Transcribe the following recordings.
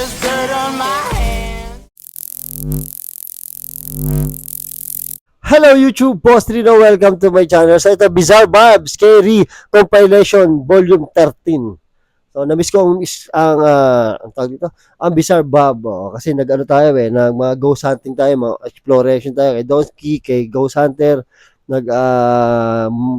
there's dirt on my hands. Hello YouTube, Boss Rino, welcome to my channel. So ito, BIZZAREBUB Scary Compilation Volume 13. So na-miss ko ang tawag dito, ang BIZZAREBUB. Kasi nag-ano tayo nag mga ghost hunting tayo, mga exploration tayo kay Donkey, kay Ghost Hunter,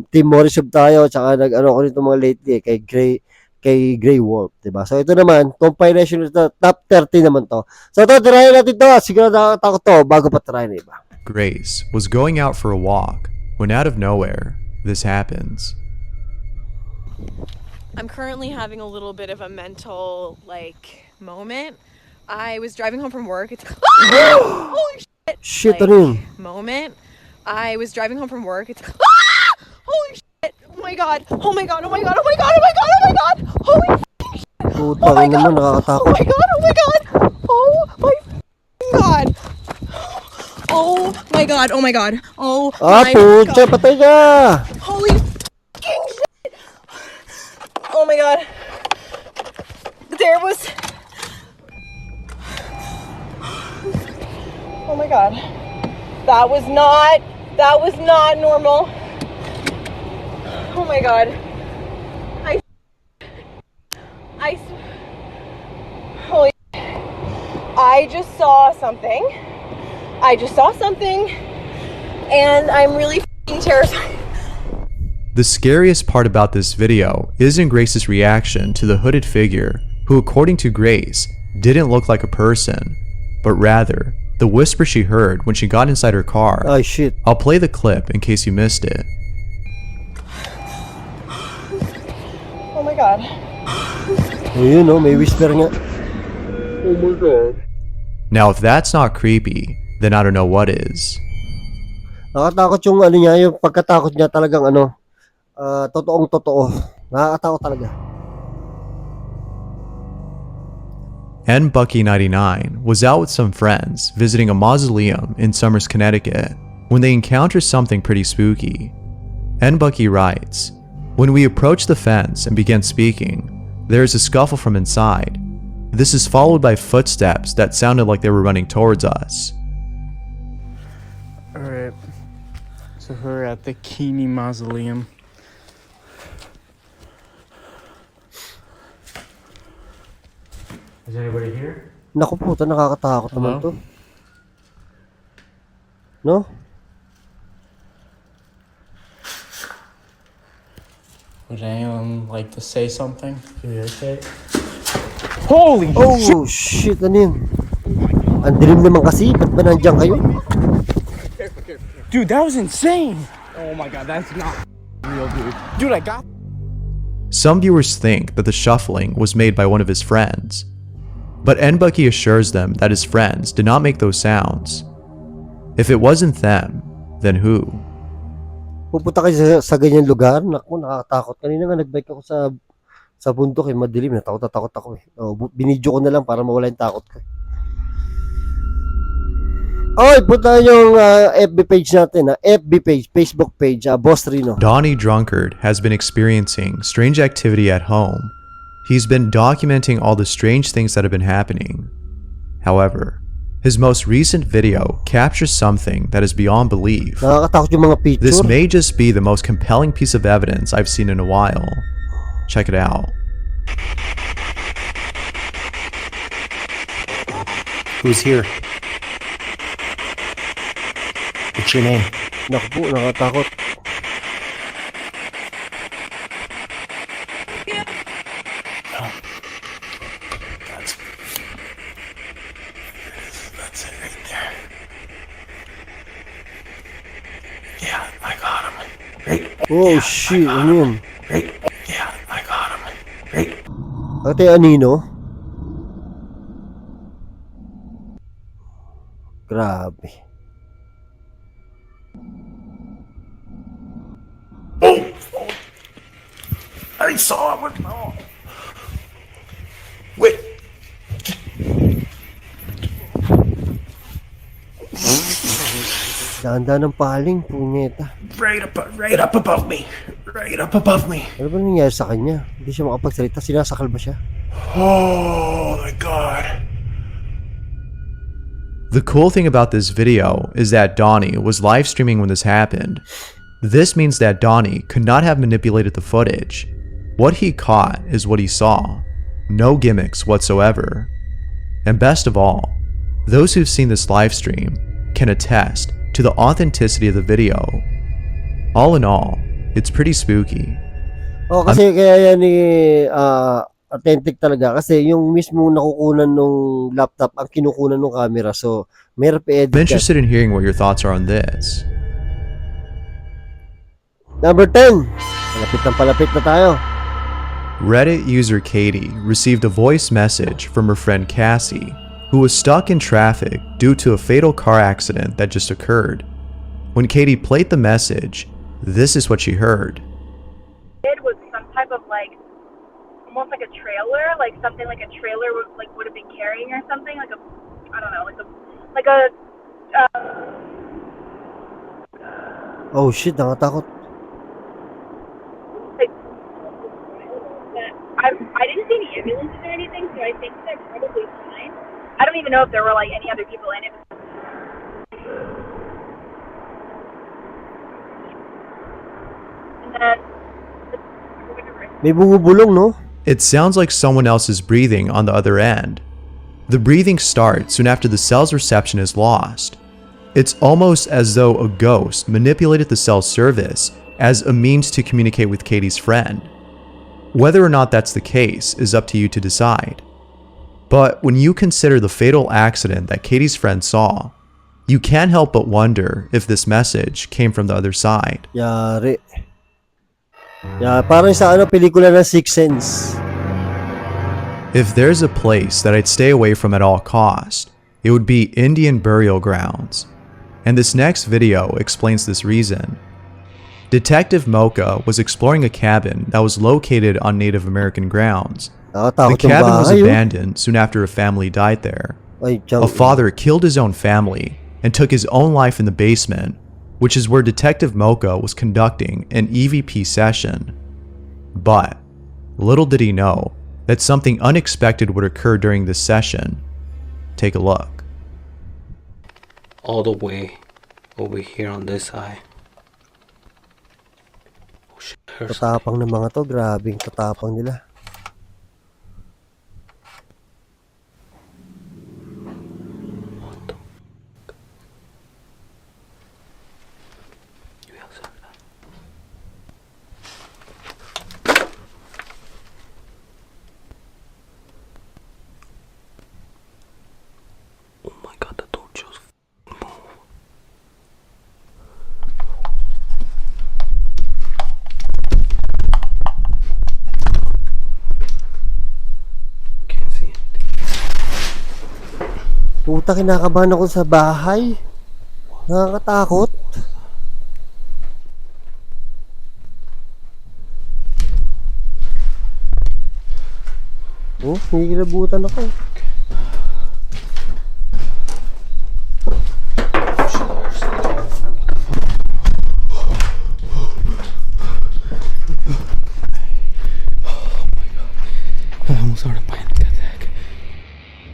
Team Morisub tayo, tsaka nag-ano ko nito mga lately kay Grey Wolf, diba? So ito naman, compilation nito, top 30 naman to. So ito, try natin to. Siguro nakakatakot to bago pa try na iba. Grace was going out for a walk when out of nowhere, this happens. I'm currently having a little bit of a mental, moment. I was driving home from work. It's holy shit! Shit, ano yun? Moment. I was driving home from work. It's holy shit! Oh my god! Oh my god! Oh my god! Oh my god! Oh my god! Oh my god! Holy shit! Puta, naman nakakatakot. Oh my god! Oh my god! Oh my god! Oh my god! Oh my god! Oh my puta, god! patay ka! Holy fucking shit! Oh my god! There was. Oh my god! That was not normal. Oh my god! Holy! I just saw something. And I'm really fucking terrified. The scariest part about this video isn't Grace's reaction to the hooded figure who, according to Grace, didn't look like a person, but rather the whisper she heard when she got inside her car. Oh shit. I'll play the clip in case you missed it. Oh my god. Ayun may whisper nga. Oh my god. Now if that's not creepy, then I don't know what is. Nakakatakot yung niya, yung pagkatakot niya talagang totoong totoo. Nakakatakot talaga. Bucky99 was out with some friends visiting a mausoleum in Somers, Connecticut when they encountered something pretty spooky. Bucky writes, "When we approached the fence and began speaking, there is a scuffle from inside. This is followed by footsteps that sounded like they were running towards us." Alright, so we're at the Keeney Mausoleum. Is anybody here? Naku puta, nakakatakot naman to. No? Would anyone like to say something? Okay. Holy shit, ano yun? Ang dilim naman kasi, ba't ba nandiyan kayo? Dude, that was insane! Oh my god, that's not real, dude. Dude, I got. Some viewers think that the shuffling was made by one of his friends, but Bucky assures them that his friends did not make those sounds. If it wasn't them, then who? Pupunta kayo sa ganyan lugar? Naku, nakakatakot. Kanina nga nagbike ako sa bundok madilim. Natakot ako binidyo ko na lang para mawala yung takot ko. Punta yung FB page natin, FB page, Facebook page, Boss Rino. Donnie Drunkard has been experiencing strange activity at home. He's been documenting all the strange things that have been happening. However, his most recent video captures something that is beyond belief. Nakakatakot yung mga picture. This may just be the most compelling piece of evidence I've seen in a while. Check it out. Who's here? What's your name? Naku po, nakakatakot. That's it right there. Yeah, I got him. Right. Oh shit, ano yun? Right. Yeah, I got him. Right. Ate Anino? Grabe. I saw him. Oh. Wait. Daan-daan ng paling, punyeta. Right up above me. Right up above me. Ano ba nangyari sa kanya? Hindi siya makapagsalita. Sinasakal ba siya? Oh my god. The cool thing about this video is that Donnie was live streaming when this happened. This means that Donnie could not have manipulated the footage. What he caught is what he saw. No gimmicks whatsoever. And best of all, those who've seen this live stream can attest to the authenticity of the video. All in all, it's pretty spooky. Oh, kasi kaya yan authentic talaga kasi yung mismo nakukunan nung laptop ang kinukunan ng camera, so meron pa edit. I'm interested in hearing what your thoughts are on this. Number 10. Palapit na tayo. Reddit user Katie received a voice message from her friend Cassie, who was stuck in traffic due to a fatal car accident that just occurred. When Katie played the message, this is what she heard. It was some type of like, almost like a trailer, like something like a trailer would have been carrying or something, like a, I don't know, like a. Oh shit, nakatakot. I didn't see any ambulances or anything, so I think they're probably fine. I don't even know if there were like any other people in it. And then, May bumubulong, no? It sounds like someone else is breathing on the other end. The breathing starts soon after the cell's reception is lost. It's almost as though a ghost manipulated the cell's service as a means to communicate with Katie's friend. Whether or not that's the case is up to you to decide. But when you consider the fatal accident that Katie's friend saw, you can't help but wonder if this message came from the other side. Yari. Yeah, parang sa pelikula na Sixth Sense. If there's a place that I'd stay away from at all cost, it would be Indian burial grounds. And this next video explains this reason. Detective Mocha was exploring a cabin that was located on Native American grounds. The cabin was abandoned soon after a family died there. A father killed his own family and took his own life in the basement, which is where Detective Mocha was conducting an EVP session. But little did he know that something unexpected would occur during this session. Take a look. All the way over here on this side. Oh shit, tatapang ng mga to, grabing tatapang nila. Puta, kinakabahan ako sa bahay. Nakakatakot. Oh, nagigilabutan ako.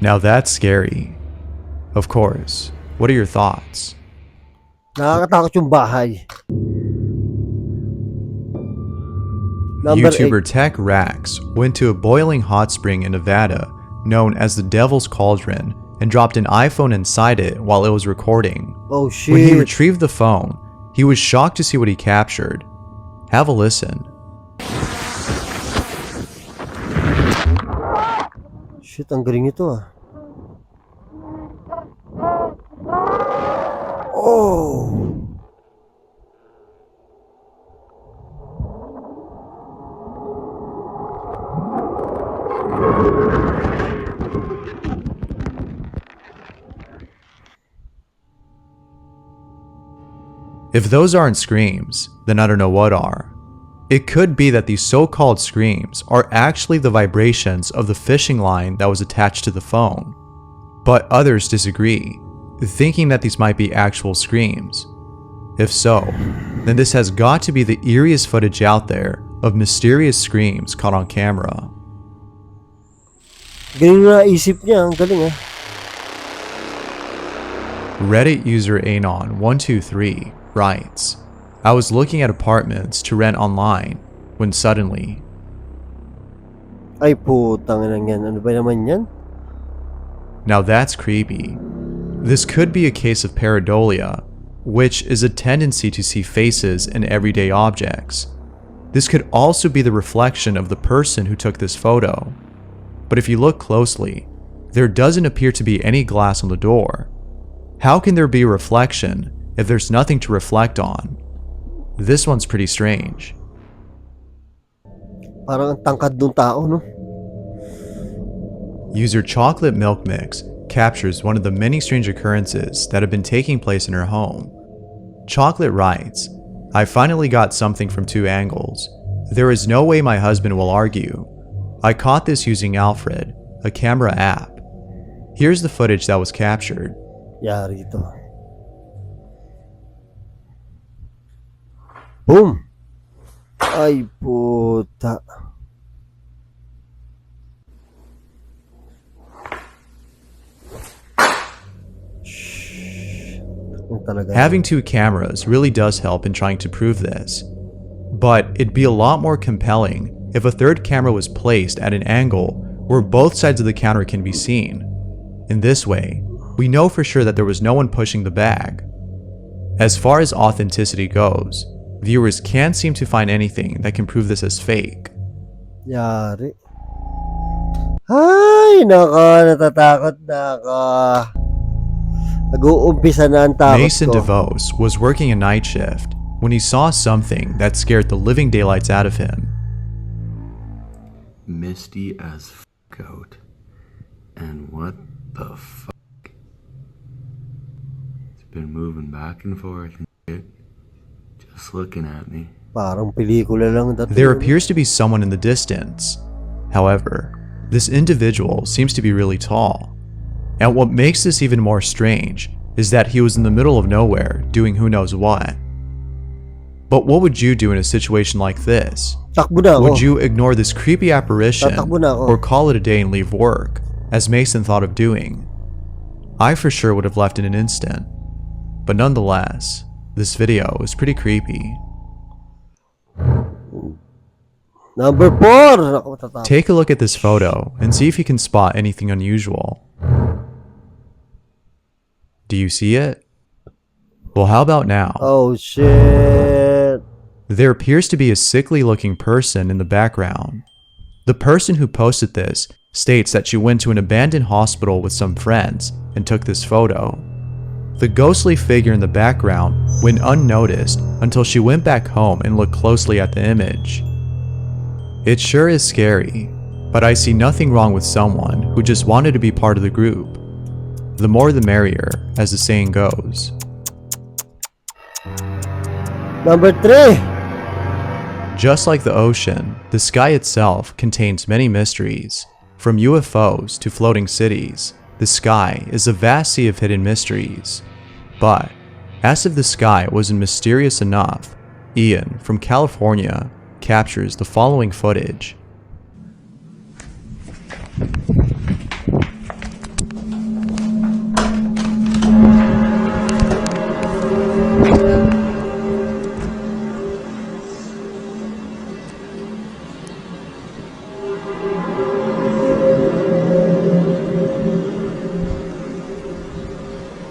Now that's scary. Of course. What are your thoughts? Nakakatakot yung bahay. YouTuber Tech Rax went to a boiling hot spring in Nevada known as the Devil's Cauldron and dropped an iPhone inside it while it was recording. Oh shit. When he retrieved the phone, he was shocked to see what he captured. Have a listen. Shit, ang galing nito ah. Oh. If those aren't screams, then I don't know what are. It could be that these so-called screams are actually the vibrations of the fishing line that was attached to the phone. But others disagree, thinking that these might be actual screams. If so, then this has got to be the eeriest footage out there of mysterious screams caught on camera. Galing na isip niya, ang galing ah. Reddit user Anon123 writes, I was looking at apartments to rent online when suddenly, Ay, putang ina yan. Ano ba naman yan? now that's creepy. This could be a case of pareidolia, which is a tendency to see faces in everyday objects. This could also be the reflection of the person who took this photo. But if you look closely, there doesn't appear to be any glass on the door. How can there be a reflection if there's nothing to reflect on? This one's pretty strange. Parang ang tangkad ng tao, no? User Chocolate Milk Mix captures one of the many strange occurrences that have been taking place in her home. Chocolate writes, I finally got something from 2 angles. There is no way my husband will argue. I caught this using Alfred, a camera app. Here's the footage that was captured. Yari ito. Boom! Ay, puta. Having 2 cameras really does help in trying to prove this. But it'd be a lot more compelling if a 3rd camera was placed at an angle where both sides of the counter can be seen. In this way, we know for sure that there was no one pushing the bag. As far as authenticity goes, viewers can't seem to find anything that can prove this as fake. Yari. Ay, nako, natatakot na ako. Nag-uumpisa na ang takot Mason ko. DeVos was working a night shift when he saw something that scared the living daylights out of him. Misty as f*** out. And what the fuck? It's been moving back and forth and shit. Just looking at me. Parang pelikula lang. There appears to be someone in the distance. However, this individual seems to be really tall. And what makes this even more strange is that he was in the middle of nowhere doing who knows what. But what would you do in a situation like this? Takbo na ako. Would you ignore this creepy apparition Tatakbo na ako. or call it a day and leave work, as Mason thought of doing? I for sure would have left in an instant. But nonetheless, this video is pretty creepy. Number 4! Naku, matatakot. Take a look at this photo and see if you can spot anything unusual. Do you see it? Well, how about now? Oh, shit. There appears to be a sickly looking person in the background. The person who posted this states that she went to an abandoned hospital with some friends and took this photo. The ghostly figure in the background went unnoticed until she went back home and looked closely at the image. It sure is scary, but I see nothing wrong with someone who just wanted to be part of the group. The more the merrier, as the saying goes. Number 3! Just like the ocean, the sky itself contains many mysteries. From UFOs to floating cities, the sky is a vast sea of hidden mysteries. But, as if the sky wasn't mysterious enough, Ian from California captures the following footage.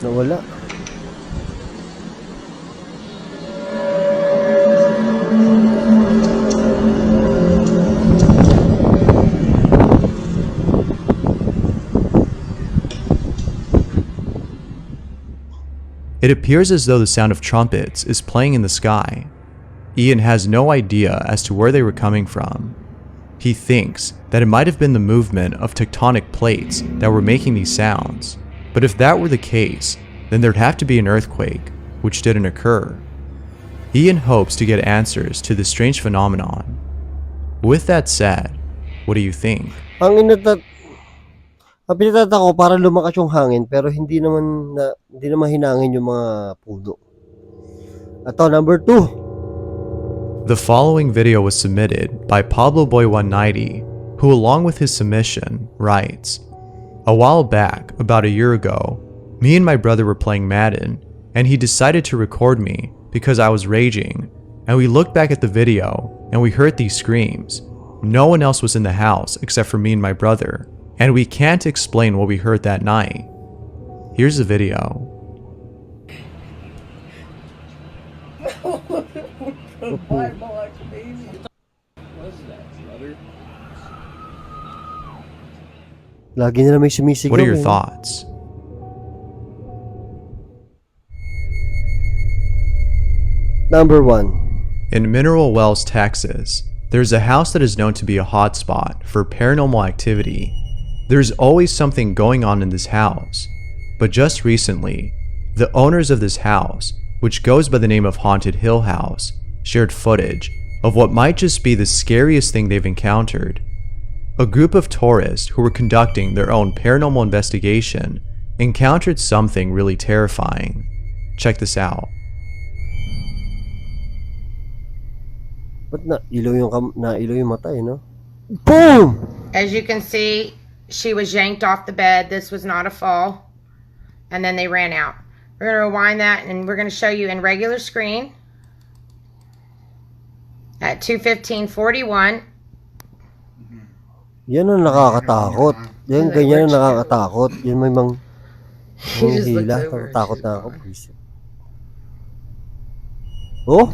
Nawala. It appears as though the sound of trumpets is playing in the sky. Ian has no idea as to where they were coming from. He thinks that it might have been the movement of tectonic plates that were making these sounds. But if that were the case, then there'd have to be an earthquake, which didn't occur. Ian hopes to get answers to this strange phenomenon. With that said, what do you think? Ang pinatata ko para lumakas yung hangin pero hindi naman hinangin yung mga puno. Ato, number 2. The following video was submitted by Pablo Boy 190, who along with his submission writes, "A while back, about a year ago, Me and my brother were playing Madden, and he decided to record me because I was raging, and we looked back at the video and we heard these screams. No one else was in the house except for me and my brother, and we can't explain what we heard that night. Here's the video. Lagi nila may sumisigaw. What are your thoughts? Number 1. In Mineral Wells, Texas, there's a house that is known to be a hotspot for paranormal activity. There's always something going on in this house, but just recently, the owners of this house, which goes by the name of Haunted Hill House, shared footage of what might just be the scariest thing they've encountered. A group of tourists who were conducting their own paranormal investigation encountered something really terrifying. Check this out. Ba't nailaw yung mata eh, no? Boom! As you can see, she was yanked off the bed. This was not a fall. And then they ran out. We're going to rewind that and we're going to show you in regular screen at 2:15:41. Yan ang nakakatakot. Yan, ganyan ang nakakatakot. Yan may hila. Takot na ako. Oh?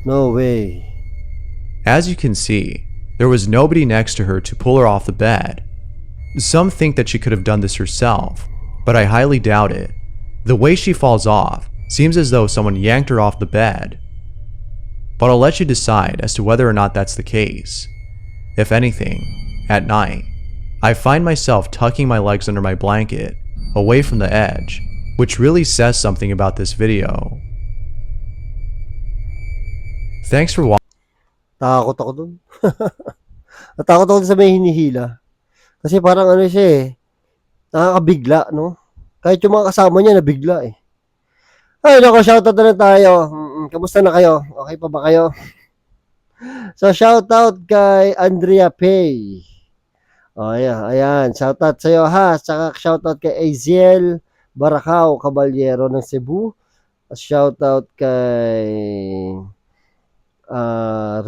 No way. As you can see, there was nobody next to her to pull her off the bed. Some think that she could have done this herself, but I highly doubt it. The way she falls off seems as though someone yanked her off the bed. But I'll let you decide as to whether or not that's the case. If anything, at night, I find myself tucking my legs under my blanket, away from the edge, which really says something about this video. Thanks for watching. Takot ako dun. Natakot ako dun sa may hinihila. Kasi parang ano siya eh, nakakabigla, no? Kahit yung mga kasama niya nabigla eh. Ay, nako, shoutout na tayo. Kamusta na kayo? Okay pa ba kayo? So, shoutout kay Andrea Pay. Oh, ayan. Shoutout sa'yo ha. Saka shoutout kay Aziel Baracao Caballero ng Cebu. Shoutout kay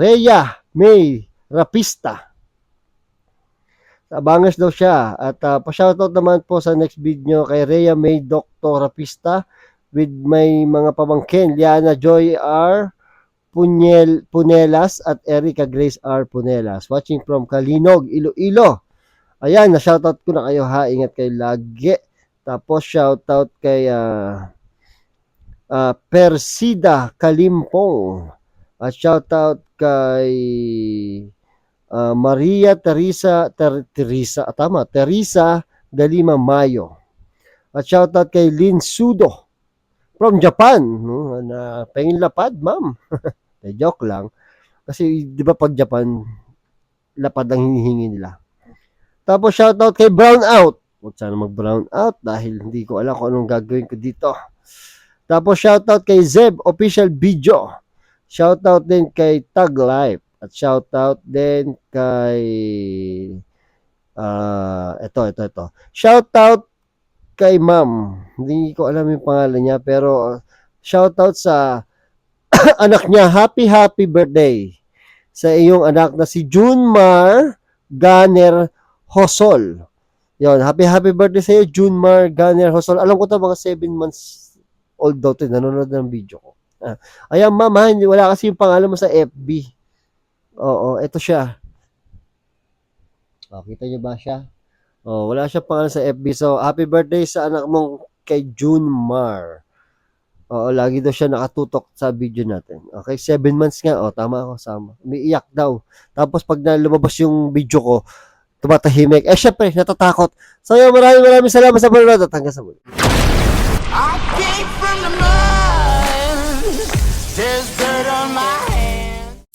Rhea May Rapista. Abangas daw siya. At pa-shoutout naman po sa next video kay Rhea May Dr. Rapista with may mga pamangkin, Liana Joy R. Punelas at Erica Grace R. Punelas. Watching from Kalinog, Iloilo. Ayan, na-shoutout ko na kayo ha. Ingat kayo lagi. Tapos shoutout kay Persida Kalimpong. At shoutout kay Maria Teresa Galima Mayo. At shoutout kay Lynn Sudo from Japan. Na pengin lapad, ma'am. Joke lang. Kasi di ba pag Japan, lapad ang hinihingi nila. Tapos shoutout kay Brownout. Huwag sana mag-brown out dahil hindi ko alam kung anong gagawin ko dito. Tapos shoutout kay Zeb Official Video. Shoutout din kay Tag Life. At shoutout din kay ito. Shoutout kay Ma'am. Hindi ko alam yung pangalan niya pero shoutout sa anak niya. Happy birthday sa iyong anak na si Junmar Ganer Hosol. Yon, happy birthday sa iyo, Junmar Ganer Hosol. Alam ko ito, mga 7 months old daw ito. Nanonood ng video ko. Ayan, ma'am, wala kasi yung pangalan mo sa FB. Oo, ito siya. Kita niyo ba siya? Wala siya pangalan sa FB. So, happy birthday sa anak mong kay Junmar. Lagi daw siya nakatutok sa video natin. Okay, 7 months nga. Tama ako, sama. Umiiyak daw. Tapos, pag lumabas yung video ko, tumatahimik. Syempre, natatakot. So, maraming salamat sa panonood at hanggang sa muli. I came from the mud. There's dirt on my hands.